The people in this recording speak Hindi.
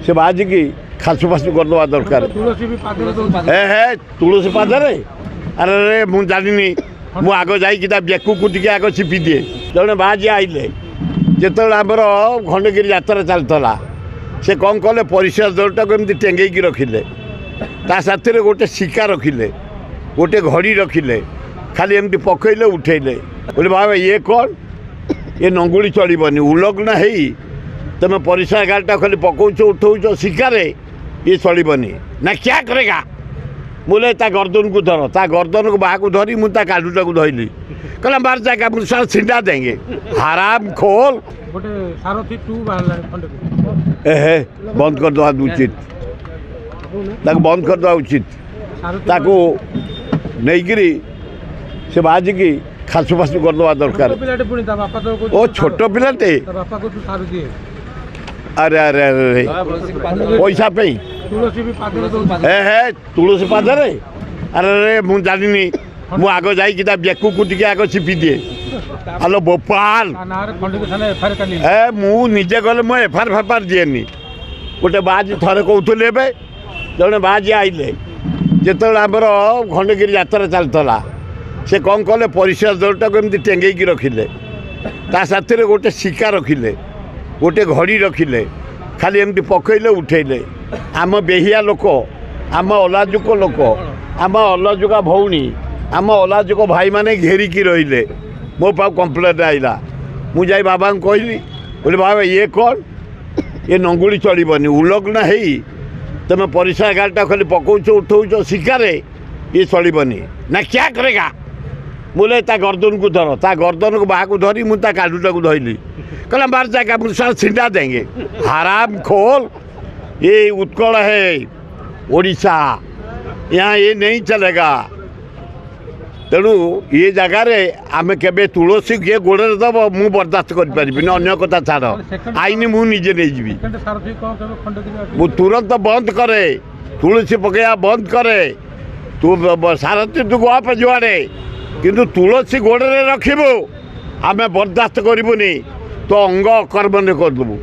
से बाजिकी खासु फासु करदे दरकार तुलसी पादरे अरे मुझे जानी मु आग जा बेकू टे आग छिपी दिए जड़े बाजी आइले जिते आमर खंडगिरी यात्रा चलता से कौन कले परिस्रा दौड़टा को एमती टेंगेकी रखिले ता साथी गोटे शिका रखिले गोटे घड़ी रखिले खाली एमती पकईले उठेले बोले बाबा ये कौन ये नंगुली चलबनी उलग्न है तुम परिस्रा गाड़टा खाली पकाच उठाऊ शिकारे ये चलबनी ना क्या करेगा बोले ता गर्दन को धर ता गर्दन को बाहर को धरी मुझे काडूटा को धरली कहला बार जाएगा मुझे सारा छिंटा देंगे हराम खोल ए बंद कर दवा उचित बंद कर दवा उचित ताको नहीं से बाजिकी खासु फासु करदे दरकार ओ छोट पिलाटे अरे अरे अरे पैसा पे तुलसी पादरे अरे मुझे जानी मु आग जा बेकू टे आग छिपी दिए हेलो भोपाल मुझे गले मुझे एफआईआर फेफआर दिएनी गोटे बाजी थे कहते जड़े बाजी आइले जिते आमर खंडगिरी यात्रा चलता से कौन कले परिस्रा दौड़टा को एमती टेंगेकी रखिले ता साथी गोटे शिका रखिले गोटे घड़ी रखिले खाली एमती पकईले उठेले आम बेहिया लोक आम अलाजुक लोक आम अलाजुका भौणी आम अलाजुक भाई माने घेरिकी रहिले मो पाक कंप्लेंट आइला मुझे बाबा को कहली बोले बाबा ये कौन ये नंगुली चलबनी उलग्न है तुम परिस्रा गाड़टा खाली पकाच उठाऊ शिकारे ये चलबनी ना क्या करेगा बोले ता गर्दन को धर ता गर्दन को बाहर को धरी मुझे काडूटा को धरली कहला बार जाएगा मुझे सारा छिंटा देंगे हराम खोल ये उत्कल है ओडिशा यहाँ ये नहीं चलेगा तेणु ये जगार आम के तुलसी किए गोड़े दब मु बर्दास्त करें अन्य कथा छाड़ आईन मुझे नहीं मु तुरंत बंद करे तुलसी पकड़ा बंद करे तू सारथी तू गप जुआड़े किंतु तुलसी गोड़े रखबू आम बर्दास्त करूनी तो अंग कर्मण्य करदेबू।